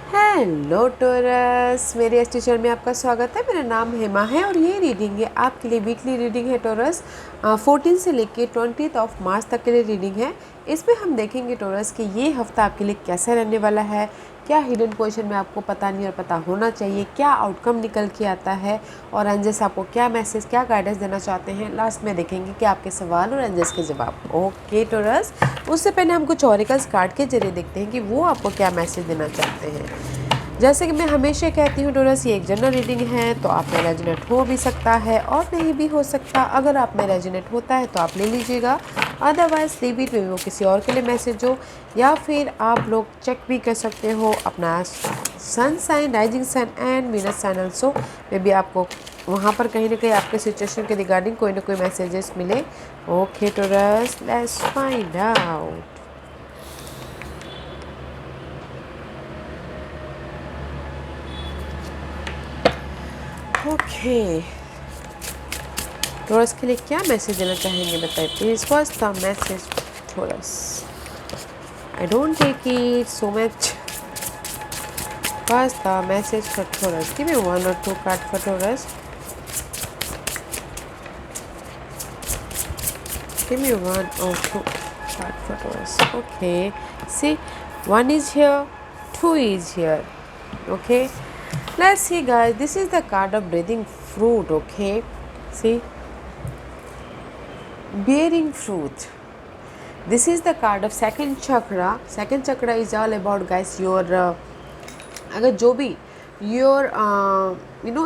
Hello torus, मेरे इस tuition में आपका स्वागत है। मेरा नाम हेमा है और ये रीडिंग है आपके लिए वीकली रीडिंग है टोरस। 14 से लेके 20 ऑफ मार्च तक के लिए रीडिंग है। इसमें हम देखेंगे टोरस कि ये हफ्ता आपके लिए कैसा रहने वाला है, क्या हिडन पोजीशन में आपको पता नहीं और पता होना चाहिए, क्या आउटकम निकल के आता है और एंजल्स आपको क्या मैसेज, क्या गाइडेंस देना चाहते हैं। लास्ट में देखेंगे कि आपके सवाल और एंजल्स के जवाब। ओके टोरस, उससे पहले हम कुछ ऑरिकल्स कार्ड के जरिए देखते हैं कि वो आपको क्या मैसेज देना चाहते हैं। जैसे कि मैं हमेशा कहती हूँ टोरस, ये एक जनरल रीडिंग है तो आप में रेजोनेट हो भी सकता है और नहीं भी हो सकता। अगर आप में रेजोनेट होता है तो आप ले लीजिएगा, अदरवाइज लीव इट, वो किसी और के लिए मैसेज हो। या फिर आप लोग चेक भी कर सकते हो अपना sun sign, rising sun and Venus sign also. May be आपको वहाँ पर कहीं ना कहीं आपके सिचुएशन के रिगार्डिंग कोई ना कोई मैसेजेस मिले। Okay Taurus, let's find out. Okay Taurus के लिए क्या मैसेज देना चाहेंगे बताइए please. What's the message Taurus? I don't take it so much. What's the message for Taurus? Give me one or two card for Taurus. Give me one or two card for Taurus. Okay, see, one is here, two is here. Okay, let's see guys, this is the card of breathing fruit. Okay, see, bearing fruit. This is the card of second chakra. Second chakra is all about guys your अगर जो भी your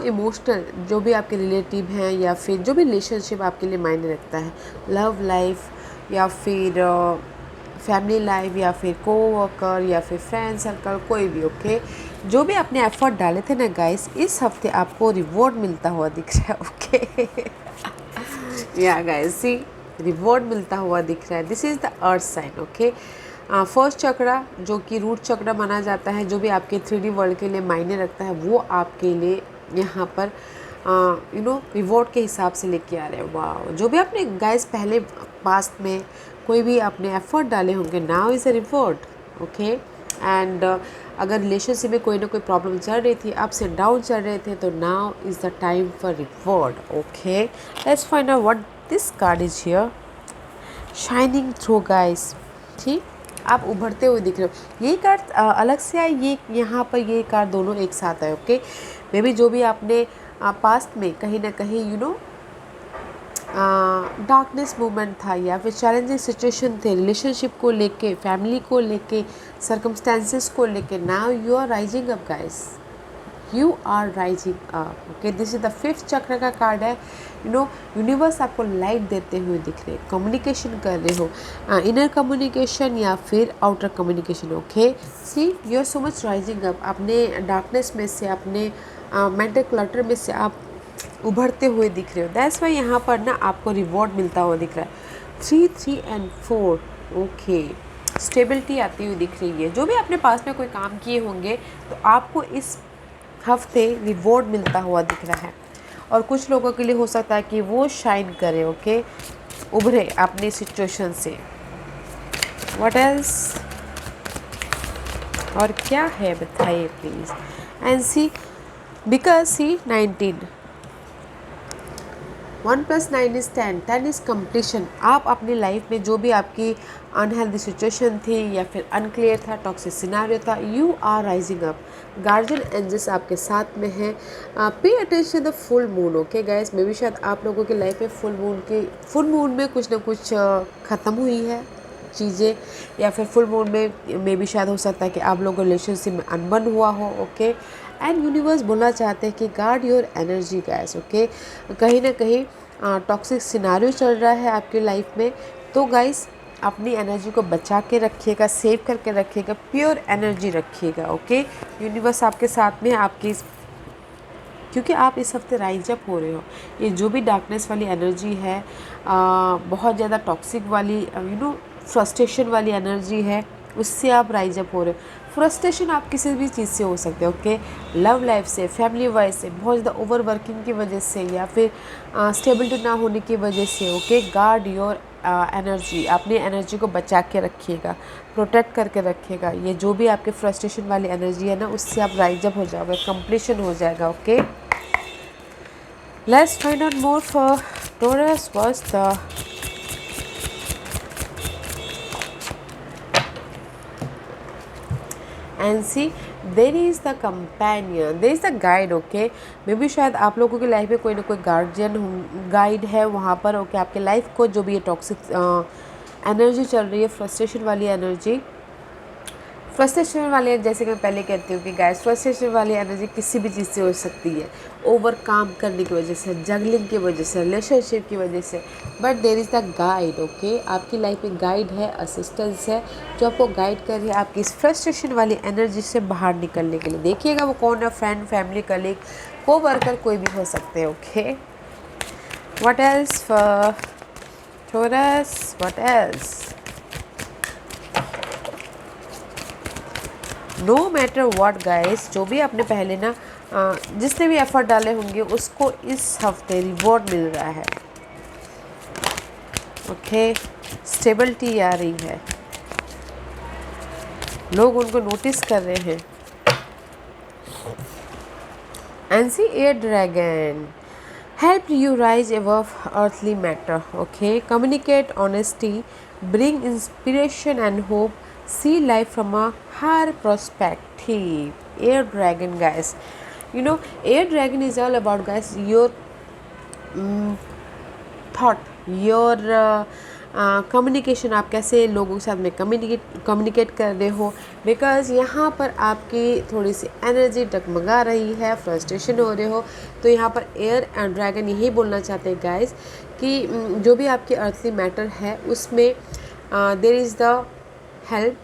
emotional, जो भी आपके relative हैं या फिर जो भी रिलेशनशिप आपके लिए मायने रखता है, लव लाइफ या फिर फैमिली लाइफ या फिर कोवर्कर या फिर फ्रेंड सर्कल, कोई भी। ओके, जो भी आपने एफर्ट डाले थे ना गाइस, इस हफ्ते आपको रिवॉर्ड मिलता हुआ दिख रहा है। ओके या गाइस, सी, रिवॉर्ड मिलता हुआ दिख रहा है। This is the earth sign. Okay, first chakra जो कि रूट चक्रा माना जाता है, जो भी आपके 3D वर्ल्ड के लिए मायने रखता है, वो आपके लिए यहाँ पर रिवॉर्ड के हिसाब से लेके आ रहे हैं। वाह, जो भी आपने गाइस पहले पास्ट में कोई भी आपने एफर्ट डाले होंगे, now is a reward. Okay, and अगर रिलेशनशिप में कोई ना कोई प्रॉब्लम चल रही थी, अप्स एंड डाउन चल रहे थे, तो now is the time for reward. Okay, let's find out what this card is here. Shining through guys, ठीक, आप उभरते हुए दिख रहे हो। ये कार्ड अलग से आए, ये यहाँ पर ये कार्ड दोनों एक साथ आए। ओके, मे बी जो भी आपने पास्ट में कहीं ना कहीं डार्कनेस मूवमेंट था या फिर चैलेंजिंग सिचुएशन थे रिलेशनशिप को लेके, फैमिली को लेके, सर्कमस्टेंसेस को लेके, now you are rising up guys, you are rising up. Okay, this is the fifth chakra का कार्ड है। यूनिवर्स आपको लाइट देते हुए दिख रहे, कम्युनिकेशन कर रहे हो, इनर कम्युनिकेशन या फिर outer communication. Okay, see, you are so much rising up. अपने डार्कनेस में से, अपने मेंटल क्लटर में से आप उभरते हुए दिख रहे हो। दैट्स वाई यहाँ पर ना आपको रिवॉर्ड मिलता हुआ दिख रहा है। 3, 3 and 4। ओके, स्टेबिलिटी आती हुई दिख रही है। जो भी आपने पास में कोई काम किए होंगे तो आपको इस हफ्ते रिवॉर्ड मिलता हुआ दिख रहा है। और कुछ लोगों के लिए हो सकता है कि वो शाइन करे, ओके, उभरे अपनी सिचुएशन से। व्हाट एल्स, और क्या है बताइए please. And see, because see 19, 1 + 9 is 10, 10 is completion. आप अपनी लाइफ में जो भी आपकी अनहेल्दी सिचुएशन थी या फिर अनक्लियर था, टॉक्सिक सिनेरियो था, you are rising up. Guardian angels आपके साथ में हैं। Pay attention the full moon. Okay guys, may be शायद आप लोगों की लाइफ में फुल मून में कुछ ना कुछ ख़त्म हुई है चीज़ें, या फिर फुल मून में मे बी शायद हो सकता है कि आप लोगों को रिलेशनशिप में अनबन हुआ हो। ओके, एंड यूनिवर्स बोलना चाहते हैं कि guard your energy guys. Okay, कहीं ना कहीं टॉक्सिक सिनारियो चल रहा है आपकी लाइफ में, तो गाइस अपनी एनर्जी को बचा के रखिएगा, सेव करके रखिएगा, प्योर एनर्जी रखिएगा। ओके, यूनिवर्स आपके साथ में, आपकी, क्योंकि आप इस हफ्ते राइज अप हो रहे हो। ये जो भी डार्कनेस वाली एनर्जी है, बहुत ज़्यादा टॉक्सिक वाली फ्रस्ट्रेशन वाली एनर्जी है, उससे आप राइज अप हो रहे हो। फ्रस्ट्रेशन आप किसी भी चीज़ से हो सकते हो। ओके, लव लाइफ से, फैमिली वाइज से, बहुत ज़्यादा ओवर वर्किंग की वजह से या फिर स्टेबिलिटी ना होने की वजह से। ओके, गार्ड योर एनर्जी, अपनी एनर्जी को बचा के रखिएगा, प्रोटेक्ट करके रखिएगा। ये जो भी आपके फ्रस्ट्रेशन वाली एनर्जी है ना, उससे आप राइज अप हो जाओगे, कंप्लीशन हो जाएगा। Okay, let's find out more for Taurus. What's the and see there is the companion, there is the guide. Okay, may be शायद आप लोगों की लाइफ में कोई ना कोई गार्जियन गाइड है वहाँ पर। ओके, आपके लाइफ को जो भी ये टॉक्सिक एनर्जी चल रही है, फ्रस्ट्रेशन वाली एनर्जी, फ्रस्ट्रेशन वाली, जैसे कि मैं पहले कहती हूँ कि गाइस, फ्रस्ट्रेशन वाली एनर्जी किसी भी चीज़ से हो सकती है, ओवर काम करने की वजह से, जगलिंग की वजह से, रिलेशनशिप की वजह से। But there is the guide. Okay, आपकी लाइफ में गाइड है, असिस्टेंस है, जो आपको गाइड कर रही है आपकी इस फ्रस्ट्रेशन वाली एनर्जी से बाहर निकलने के लिए। देखिएगा वो कौन है, फ्रेंड, फैमिली, कलीग, कोवर्कर, कोई भी हो सकते हैं। Okay, what else for Taurus, what else? No matter what guys, जो भी आपने पहले ना जिसने भी एफर्ट डाले होंगे उसको इस हफ्ते रिवॉर्ड मिल रहा है। ओके, स्टेबिलिटी आ रही है, लोग उनको नोटिस कर रहे हैं। And see air dragon help you rise above earthly matter. Okay, communicate honesty, bring inspiration and hope, see life from a higher perspective. Air dragon, guys, you know, air dragon is all about, guys, your thought, your communication, आप कैसे लोगों के साथ में communicate कर रहे हो। Because यहाँ पर आपकी थोड़ी सी एनर्जी डगमगा रही है, फ्रस्ट्रेशन हो रहे हो, तो यहाँ पर एयर ड्रैगन यही बोलना चाहते हैं गाइस कि जो भी आपकी अर्थली मैटर है उसमें there is the help.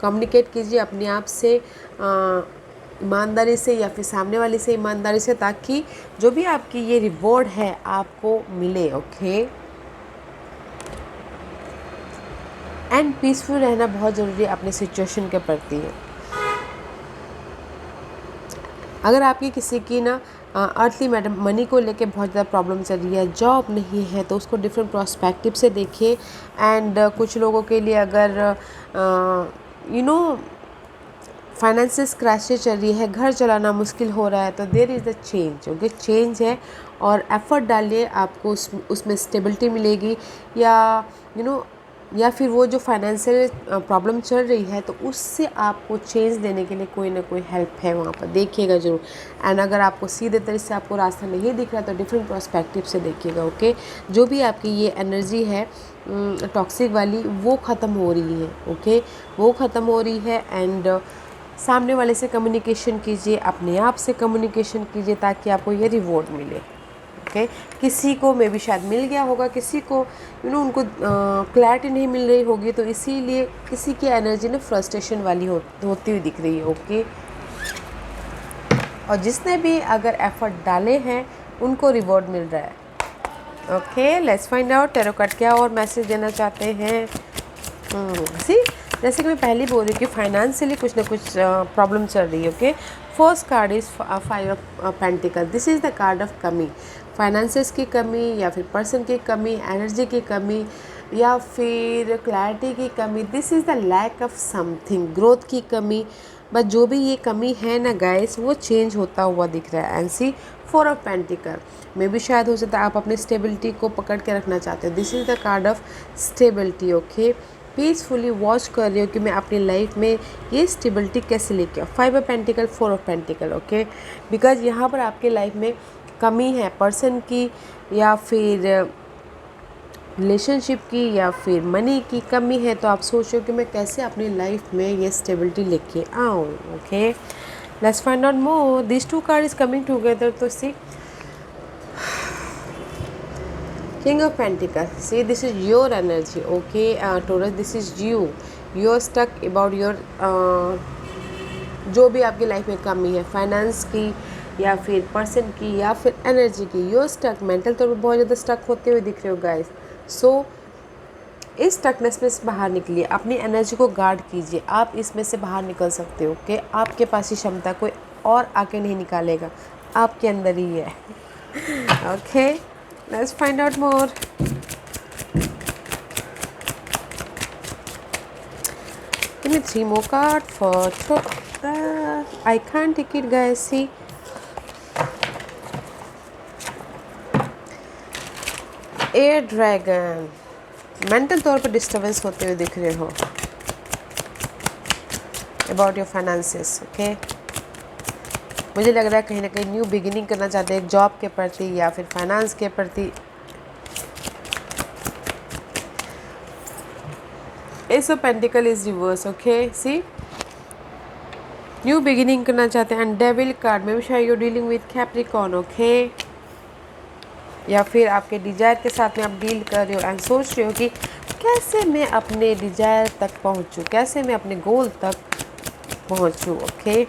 Communicate कीजिए अपने आप से ईमानदारी से, या फिर सामने वाले से ईमानदारी से, ताकि जो भी आपकी ये रिवॉर्ड है आपको मिले। ओके, एंड पीसफुल रहना बहुत ज़रूरी है अपने सिचुएशन के प्रति है। अगर आपकी किसी की ना अर्थली मैटर, मनी को लेके बहुत ज़्यादा प्रॉब्लम चल रही है, जॉब नहीं है, तो उसको डिफरेंट पर्सपेक्टिव से देखिए। एंड कुछ लोगों के लिए अगर यू नो फाइनेंशियल क्रैशेज चल रही है, घर चलाना मुश्किल हो रहा है, तो there is the change. Okay, change है और एफर्ट डालिए, आपको उसमें स्टेबिलिटी मिलेगी। या या फिर वो जो फाइनेंशियल प्रॉब्लम चल रही है, तो उससे आपको चेंज देने के लिए कोई ना कोई हेल्प है वहाँ पर, देखिएगा ज़रूर। एंड अगर आपको सीधे तरह से आपको रास्ता नहीं दिख रहा, तो डिफरेंट पर्सपेक्टिव से देखिएगा। ओके, जो भी आपकी ये एनर्जी है टॉक्सिक वाली, वो ख़त्म हो रही है। ओके, वो ख़त्म हो रही है। एंड सामने वाले से कम्युनिकेशन कीजिए, अपने आप से कम्युनिकेशन कीजिए, ताकि आपको ये रिवॉर्ड मिले। ओके, किसी को मे भी शायद मिल गया होगा, किसी को उनको क्लैरिटी नहीं मिल रही होगी, तो इसीलिए किसी की एनर्जी ना फ्रस्ट्रेशन वाली होती हुई दिख रही है। ओके, और जिसने भी अगर एफर्ट डाले हैं उनको रिवॉर्ड मिल रहा है। Okay, let's find out tarot card क्या और मैसेज देना चाहते हैं। सी, जैसे कि मैं पहले बोल रही हूँ कि फाइनेंशियली कुछ ना कुछ प्रॉब्लम चल रही है। Okay, first card is 5 of pentacle. This is the card of कमी, फाइनेंसेस की कमी, या फिर पर्सन की कमी, एनर्जी की कमी, या फिर क्लैरिटी की कमी। This is the lack of something, growth की कमी। बट जो भी ये कमी है ना गाइस, वो चेंज होता हुआ दिख रहा है। एंड सी 4 ऑफ पेंटिकल, मे भी शायद हो सकता है आप अपने स्टेबिलिटी को पकड़ के रखना चाहते हो। This is the card of stability. Okay, peacefully watch कर रही हो कि मैं अपनी लाइफ में ये स्टेबिलिटी कैसे लेके आऊँ। 5 of pentacle, 4 of pentacle. Okay, because यहाँ पर आपके लाइफ में कमी है, पर्सन की, या फिर रिलेशनशिप की, या फिर मनी की कमी है, तो आप सोचो कि मैं कैसे अपनी लाइफ में ये स्टेबिलिटी लेके आऊँ। Okay, let's find out more. This 2 card is coming together, तो सी King of Pentacles. See, this is your energy. Okay, Taurus, this is you. You're stuck about your जो भी आपकी लाइफ में कमी है, फाइनेंस की, या फिर पर्सन की, या फिर एनर्जी की। you're stuck, मेंटल तौर पर बहुत ज़्यादा स्टक होते हुए दिख रहे हो गाइस। सो इस स्टकनेस में से बाहर निकलिए, अपनी एनर्जी को गार्ड कीजिए, आप इसमें से बाहर निकल सकते हो। कि आपके पास ही क्षमता, कोई और आके नहीं निकालेगा, आपके अंदर ही है। Okay, let's find out more. give me 3 more card for I can't take it guys. See, air dragon, mental तौर पर डिस्टर्बेंस होते हुए दिख रहे हो अबाउट योर फाइनेंसेस। ओके, मुझे लग रहा है कहीं ना कहीं न्यू बिगिनिंग करना चाहते हैं जॉब के प्रति या फिर फाइनेंस के प्रति। Ace of pentacle is reverse. Okay, see new beginning करना चाहते हैं। एंड डेविल कार्ड में भी शायद you dealing with Capricorn. Okay, या फिर आपके डिजायर के साथ में आप डील कर रहे हो एंड सोच रहे हो कि कैसे मैं अपने डिजायर तक पहुंचूं, कैसे मैं अपने गोल तक पहुंचूं। Okay,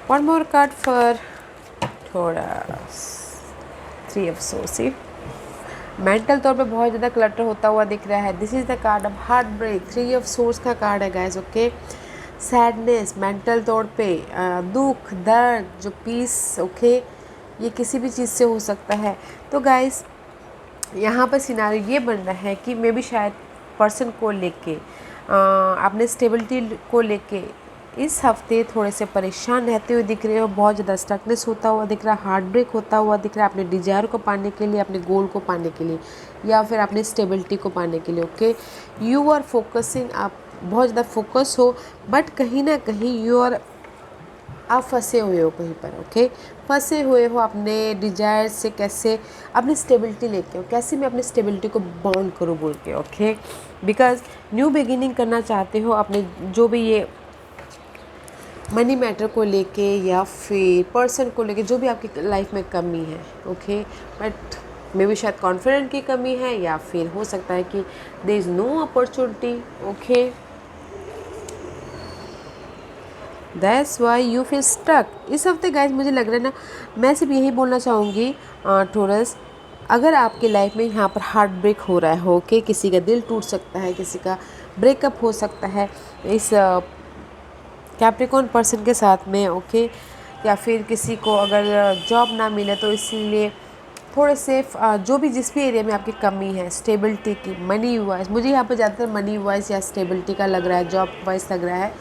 one more card for थोड़ा 3 ऑफ सोर्स। मेंटल तौर पे बहुत ज़्यादा क्लटर होता हुआ दिख रहा है। This is the card of heart break. 3 of swords का कार्ड है गाइस। ओके, सैडनेस, मेंटल तौर पे दुख, दर्द, जो पीस। ओके, ये किसी भी चीज़ से हो सकता है। तो गाइस यहाँ पर सिनारियो ये बन रहा है कि मे भी शायद पर्सन को लेके अपने स्टेबिलिटी को लेके इस हफ्ते थोड़े से परेशान रहते हुए दिख रहे हो। बहुत ज़्यादा स्टकनेस होता हुआ दिख रहा है, हार्ट ब्रेक होता हुआ दिख रहा है अपने डिज़ायर को पाने के लिए, अपने गोल को पाने के लिए या फिर अपने स्टेबिलिटी को पाने के लिए। ओके, यू आर फोकसिंग, आप बहुत ज़्यादा फोकस हो बट कहीं ना कहीं आप फंसे हुए हो कहीं पर। ओके, फंसे हुए हो अपने डिजायर से, कैसे अपनी स्टेबिलिटी लेके हो, कैसे मैं अपनी स्टेबिलिटी को बाउंड करूँ बोल के। ओके, बिकॉज न्यू बिगिनिंग करना चाहते हो अपने जो भी ये मनी मैटर को लेके या फिर पर्सन को लेके, जो भी आपकी लाइफ में कमी है। ओके, बट मे बी शायद कॉन्फिडेंट की कमी है या फिर हो सकता है कि there is no opportunity. Okay, that's why you feel stuck. इस हफ्ते गाइज मुझे लग रहा है ना, मैं सिर्फ यही बोलना चाहूँगी टॉरस, अगर आपकी लाइफ में यहाँ पर हार्ट ब्रेक हो रहा है, ओके, किसी का दिल टूट सकता है, किसी का ब्रेकअप हो सकता है इस कैप्रिकॉर्न पर्सन के साथ में। ओके, या फिर किसी को अगर जॉब ना मिले तो इसीलिए थोड़े से जो भी जिस भी एरिया में आपकी कमी है स्टेबिलिटी की, मनी वाइज, मुझे यहाँ पर ज़्यादातर मनी वाइज या स्टेबिलिटी का लग रहा है, जॉब वाइज लग रहा है,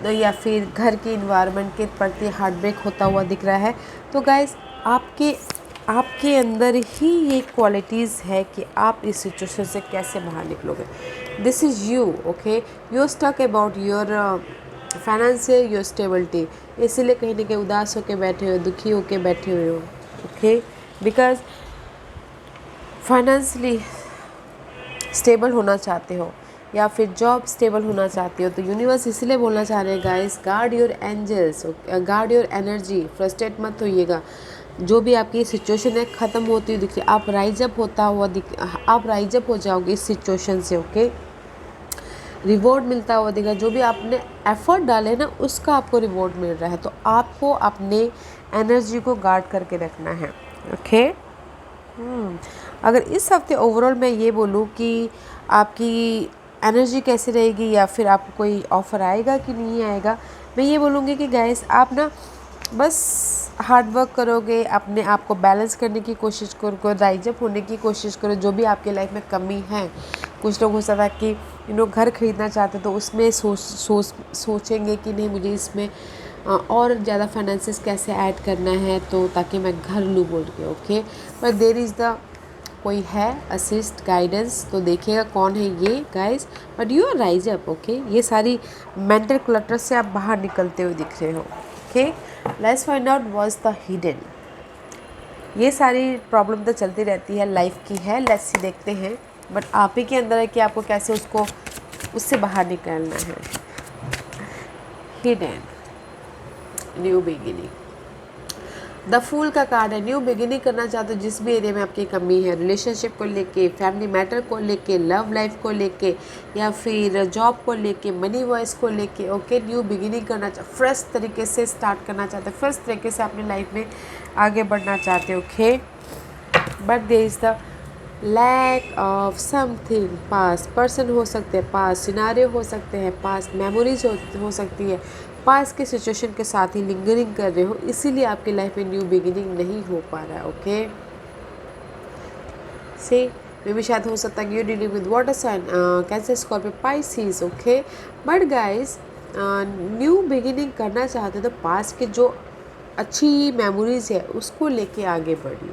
तो या फिर घर के इन्वायरमेंट के प्रति हार्ट ब्रेक होता हुआ दिख रहा है। तो गाइज आपके अंदर ही ये क्वालिटीज़ है कि आप इस सिचुएशन से कैसे बाहर निकलोगे। This is you. Okay, you stuck about your financial, your stability, इसीलिए कहीं ना कहीं उदास होकर बैठे हो, दुखी होकर बैठे हुए हो। ओके, बिकॉज फाइनेंशियली स्टेबल होना चाहते हो या फिर जॉब स्टेबल होना चाहते हो, तो यूनिवर्स इसलिए बोलना चाह रहे हैं guys, guard your angels, guard your energy, frustrate मत होइएगा। जो भी आपकी सिचुएशन है ख़त्म होती हुई दिख रही है, आप राइज अप हो जाओगे इस सिचुएशन से। ओके, रिवॉर्ड मिलता हुआ दिख रहा है, जो भी आपने एफर्ट डाले ना उसका आपको रिवॉर्ड मिल रहा है। तो आपको अपने एनर्जी को गार्ड करके रखना है। ओके, अगर इस हफ्ते ओवरऑल मैं ये बोलूँ कि आपकी एनर्जी कैसे रहेगी या फिर आपको कोई ऑफ़र आएगा कि नहीं आएगा, मैं ये बोलूँगी कि गाइस आप ना बस हार्ड वर्क करोगे, अपने आप को बैलेंस करने की कोशिश करो, राइज अप होने की कोशिश करो। जो भी आपके लाइफ में कमी है, कुछ लोग हो सकता है कि घर खरीदना चाहते तो उसमें सोचेंगे कि नहीं मुझे इसमें और ज़्यादा फाइनेंसेस कैसे ऐड करना है तो ताकि मैं घर लूँ बोल के। ओके, पर देयर इज़ द कोई है असिस्ट गाइडेंस, तो देखिएगा कौन है ये guys, but you are rise up. Okay, ये सारी मेंटल क्लटर से आप बाहर निकलते हुए दिख रहे हो। Okay, let's find out what's the hidden. ये सारी प्रॉब्लम तो चलती रहती है, लाइफ की है, लेट्स सी देखते हैं, बट आप ही के अंदर है कि आपको कैसे उससे बाहर निकलना है। Hidden, new beginning, the fool का कार्ड है। न्यू बिगिनिंग करना चाहते हो जिस भी एरिया में आपकी कमी है, रिलेशनशिप को लेके, फैमिली मैटर को लेके, लव लाइफ को लेके या फिर जॉब को लेके, मनी वाइज को लेके। ओके, न्यू बिगिनिंग करना फ्रेश तरीके से स्टार्ट करना चाहते हो, फ्रेश तरीके से अपनी लाइफ में आगे बढ़ना चाहते हो। Okay, but there is the lack of something. पास पर्सन हो सकते हैं, पास सिनारियो हो सकते हैं, पास मेमोरीज हो सकती है, पास के सिचुएशन के साथ ही लिंगरिंग कर रहे हो, इसीलिए आपकी लाइफ में न्यू बिगिनिंग नहीं हो पा रहा है। ओके, से मे भी शायद हो सकता है कि you dealing with water sign, Cancer, Scorpio, Pisces, okay. But guys new beginning करना चाहते हो तो पास्ट के जो अच्छी मेमोरीज़ है उसको लेके आगे बढ़िए,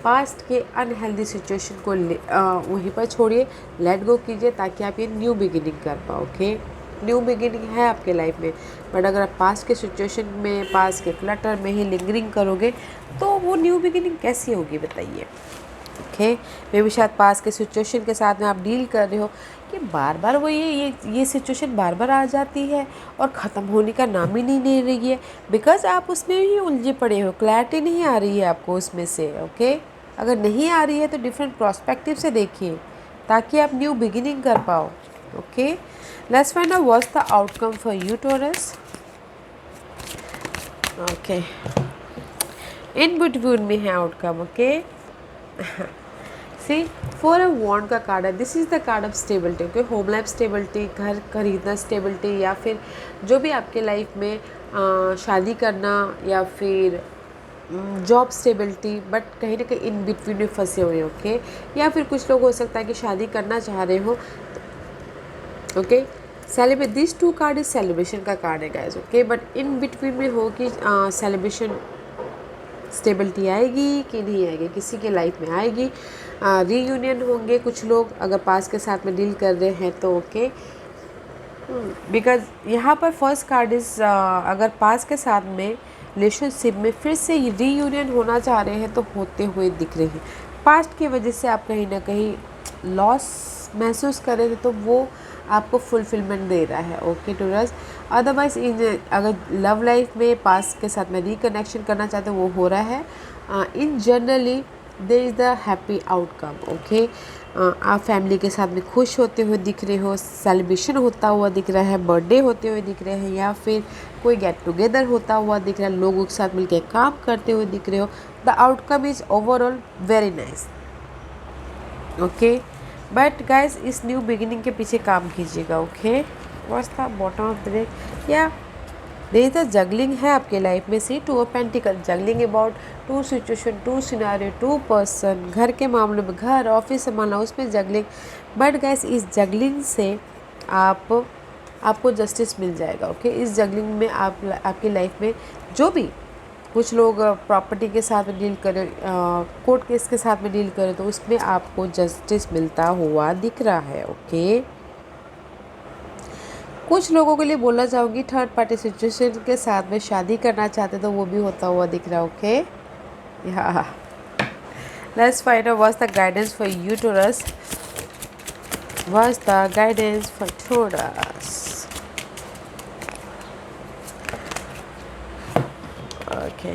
पास्ट के अनहेल्दी सिचुएशन को वहीं पर छोड़िए, लेट गो कीजिए, ताकि आप ये न्यू बिगिनिंग कर पाओ, ओके। न्यू बिगिनिंग है आपके लाइफ में, बट अगर आप पास्ट के सिचुएशन में, पास्ट के क्लटर में ही लिंगरिंग करोगे तो वो न्यू बिगिनिंग कैसी होगी बताइए, ओके। मे भी शायद पास्ट के सिचुएशन के साथ में आप डील कर रहे हो कि बार बार वो ये सिचुएशन बार बार आ जाती है और ख़त्म होने का नाम ही नहीं ले रही है, बिकॉज आप उसमें ही उलझे पड़े हो, क्लैरिटी नहीं आ रही है आपको उसमें से, ओके। अगर नहीं आ रही है तो डिफरेंट प्रोस्पेक्टिव से देखिए ताकि आप न्यू बिगिनिंग कर पाओ, okay. Let's find out what's the outcome for you taurus, okay. In between में है आउटकम, ओके। सी 4 ऑफ वॉन्ड का कार्ड है, this is the card of stability, okay. Home life stability, घर खरीदना स्टेबिलिटी, या फिर जो भी आपके लाइफ में शादी करना, या फिर जॉब स्टेबिलिटी, बट कहीं ना कहीं इन बिटवीन में फंसे हुए, ओके। या फिर कुछ लोग हो सकता है कि शादी करना चाह रहे हो, okay. Celebrate, this 2 card is celebration का कार्ड है guys, okay. But in between में हो कि सेलिब्रेशन स्टेबिलिटी आएगी कि नहीं आएगी, किसी के लाइफ में आएगी, रीयूनियन होंगे कुछ लोग अगर पास के साथ में डील कर रहे हैं तो, ओके। बिकॉज यहाँ पर फर्स्ट कार्ड इज़ अगर पास के साथ में रिलेशनशिप में फिर से रीयूनियन होना चाह रहे हैं तो होते हुए दिख रहे हैं, पास्ट की वजह से आप कहीं ना कहीं लॉस महसूस कर रहे थे तो वो आपको फुलफिलमेंट दे रहा है, ओके टूरस। अदरवाइज अगर लव लाइफ में पास्ट के साथ में रिकनेक्शन करना चाहते हो वो हो रहा है, in generally there is the happy outcome, okay. आप फैमिली के साथ में खुश होते हुए दिख रहे हो, सेलिब्रेशन होता हुआ दिख रहा है, बर्थडे होते हुए दिख रहे हैं, या फिर कोई गेट टुगेदर होता हुआ दिख रहा है, लोगों के साथ मिलकर काम करते हुए दिख रहे हो। The outcome is overall very nice, okay. But guys इस न्यू बिगिनिंग के पीछे काम कीजिएगा, okay. What's the bottom of the deck, या देयर इज द जगलिंग है आपके लाइफ में, सी 2 of pentacle, juggling about 2 situation, 2 scenario, 2 person, घर के मामले में, घर ऑफिस संभालना उसमें जगलिंग। बट गाइस इस जगलिंग से आपको जस्टिस मिल जाएगा, ओके। इस जगलिंग में आपकी लाइफ में जो भी कुछ लोग प्रॉपर्टी के साथ में डील करें, कोर्ट केस के साथ में डील करें तो उसमें आपको जस्टिस मिलता हुआ दिख रहा है, ओके। कुछ लोगों के लिए बोलना चाहूँगी थर्ड पार्टी सिचुएशन के साथ में शादी करना चाहते तो वो भी होता हुआ दिख रहा है, ओके। या let's find out what's the guidance for you taurus, what's the guidance for taurus, okay.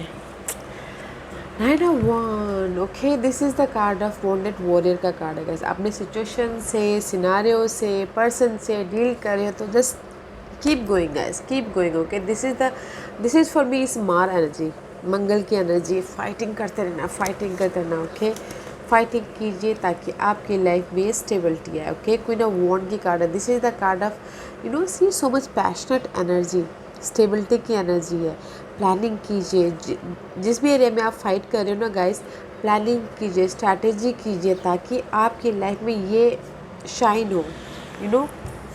9 of Wands, okay. This is the card of wounded warrior का कार्ड है गाइस। अपने सिचुएशन से, सिनारियो से, पर्सन से deal कर रहे हो तो just keep going guys, keep going, okay. This is for me is मार एनर्जी, मंगल की एनर्जी, फाइटिंग करते रहना, फाइटिंग करते रहना, ओके। फाइटिंग कीजिए ताकि आपकी लाइफ में स्टेबिलिटी आए, ओके। क्वीन ऑफ वॉन्ड की कार्ड है, this is the card of you know see so much passionate energy, stability की एनर्जी है। प्लानिंग कीजिए, जिस भी एरिया में आप फाइट कर रहे हो ना गाइस, प्लानिंग कीजिए, स्ट्रैटेजी कीजिए ताकि आपकी लाइफ में ये शाइन हो, यू नो,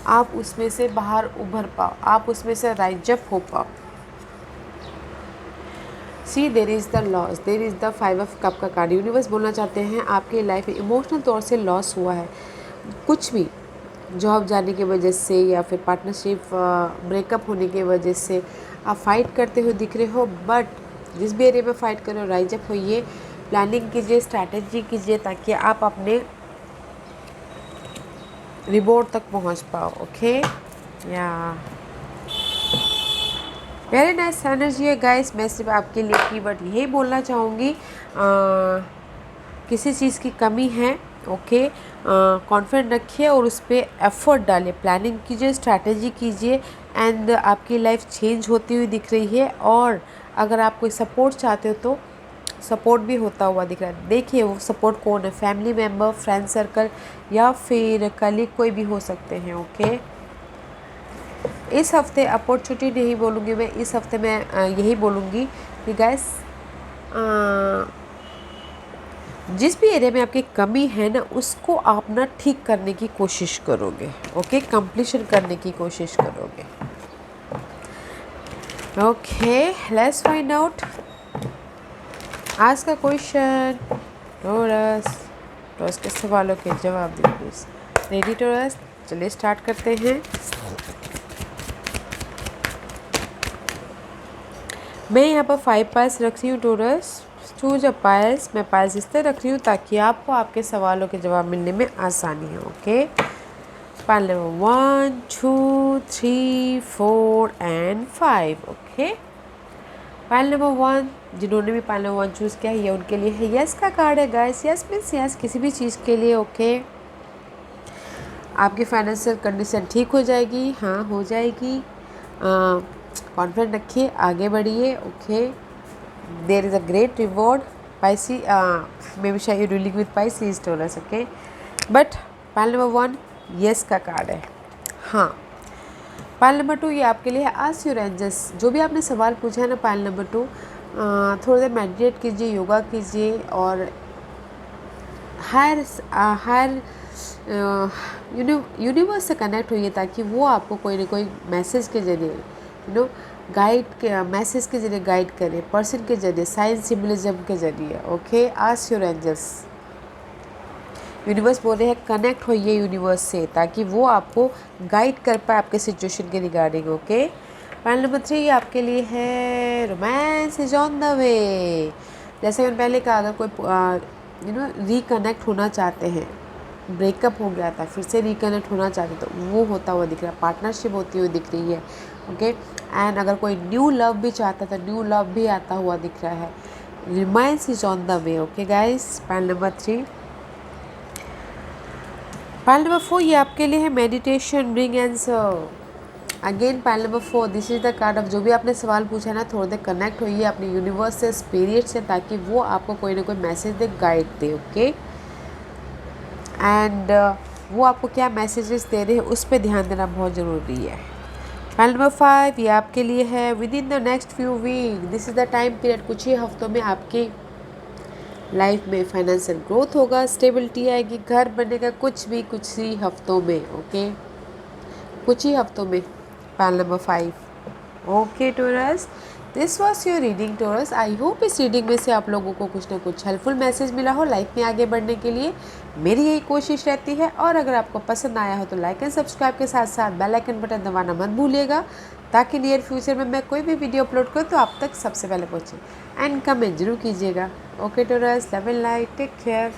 आप उसमें से बाहर उभर पाओ, आप उसमें से राइज अप हो पाओ। See there is the loss, there is the 5 of cup का कार्ड। यूनिवर्स बोलना चाहते हैं आपकी लाइफ में इमोशनल तौर से लॉस हुआ है, कुछ भी, जॉब जाने की वजह से या फिर पार्टनरशिप ब्रेकअप होने की वजह से आप फाइट करते हुए दिख रहे हो। बट जिस भी एरिया में फ़ाइट कर रहे हो राइज अप होइए, प्लानिंग कीजिए, स्ट्रैटेजी कीजिए ताकि आप अपने रिवॉर्ड तक पहुंच पाओ, ओके। या वेरी नाइस एनर्जी है गाइस। मैं सिर्फ आपके लिए कीवर्ड यही बोलना चाहूँगी, किसी चीज़ की कमी है, ओके, कॉन्फिडेंट रखिए और उस पर एफर्ट डालिए, प्लानिंग कीजिए, स्ट्रैटेजी कीजिए, एंड आपकी लाइफ चेंज होती हुई दिख रही है। और अगर आप कोई सपोर्ट चाहते हो तो सपोर्ट भी होता हुआ दिख रहा है। देखिए वो सपोर्ट कौन है, फैमिली मेम्बर, फ्रेंड सर्कल, या फिर कलीग, कोई भी हो सकते हैं, ओके। इस हफ्ते अपॉर्चुनिटी नहीं बोलूँगी मैं, इस हफ्ते मैं यही बोलूँगी कि गाइस जिस भी एरिया में आपकी कमी है ना, उसको आप ना ठीक करने की कोशिश करोगे, ओके, कंप्लीशन करने की कोशिश करोगे। ओके, लेट्स फाइंड आउट आज का क्वेश्चन। टॉरस, टॉरस के सवालों के जवाब दीजिए प्लीज। Ready taurus? चलिए स्टार्ट करते हैं। मैं यहाँ पर 5 पाइल्स रख रही हूँ टॉरस। Choose a piles. मैं पाइल्स इसलिए रख रही हूँ ताकि आपको आपके सवालों के जवाब मिलने में आसानी हो, okay. Pile number 1, 2, 3, 4 and 5, okay. Pile number 1, जिन्होंने भी पाइल नंबर 1 चूज़ किया है ये उनके लिए है यस का कार्ड है गाइस। यस मीन्स यस किसी भी चीज़ के लिए, ओके। आपकी फाइनेंशियल कंडीशन ठीक हो जाएगी, हाँ हो जाएगी। कॉन्फिडेंट रखिए, आगे बढ़िए, okay. There is a great reward Pisces, may be शायद you dealing with Pisces Taurus, okay. But pile number 1 yes का कार्ड है, हाँ। पाइल नंबर 2 ये आपके लिए है आस्क योर एंजल्स। जो भी आपने सवाल पूछा है ना पाइल नंबर 2, थोड़ा देर मेडिटेट कीजिए, योगा कीजिए और हायर यूनिवर्स से कनेक्ट होइए ताकि वो आपको कोई ना कोई मैसेज के जरिए गाइड के, मैसेज के जरिए गाइड करे, पर्सन के जरिए, साइंस सिम्बलिज्म के जरिए, ओके। Ask your angels. यूनिवर्स बोल रहे हैं कनेक्ट होइए यूनिवर्स से ताकि वो आपको गाइड कर पाए आपके सिचुएशन के रिगार्डिंग, ओके। पाइल नंबर 3 ये आपके लिए है romance is on the way. जैसे मैंने पहले कहा, अगर कोई रिकनेक्ट होना चाहते हैं, ब्रेकअप हो गया था फिर से रिकनेक्ट होना चाहते तो वो होता हुआ दिख रहा है, पार्टनरशिप होती हुई दिख रही है, ओके। एंड अगर कोई न्यू लव भी चाहता था, न्यू लव भी आता हुआ दिख रहा है। Romance is on the way, okay guys. Pile number 3। Pile number 4 ये आपके लिए है meditation bring answer. Again pile number 4 this is the card of जो भी आपने सवाल पूछा है ना, थोड़ी देर कनेक्ट होइए अपने यूनिवर्स से, स्पिरिट से, ताकि वो आपको कोई ना कोई message they, guide they, okay. And वो आपको क्या मैसेजेस दे रहे हैं उस पर ध्यान देना बहुत ज़रूरी है। पाइल नंबर 5 ये आपके लिए है within the next few week. This is the time period, कुछ ही हफ्तों में आपकी लाइफ में फाइनेंशियल ग्रोथ होगा, स्टेबिलिटी आएगी, घर बनेगा, कुछ ही हफ्तों में, ओके, कुछ ही हफ्तों में। Pile number 5, okay taurus. This was your reading taurus. I hope इस रीडिंग में से आप लोगों को कुछ ना कुछ हेल्पफुल मैसेज मिला हो लाइफ में आगे बढ़ने के लिए। मेरी यही कोशिश रहती है, और अगर आपको पसंद आया हो तो लाइक एंड सब्सक्राइब के साथ साथ बेल आइकन बटन दबाना मत भूलिएगा ताकि नियर फ्यूचर में मैं कोई भी वीडियो अपलोड करूँ तो आप तक सबसे पहले पहुँचे। एंड कमेंट जरूर कीजिएगा, okay Taurus. Love and light, take care.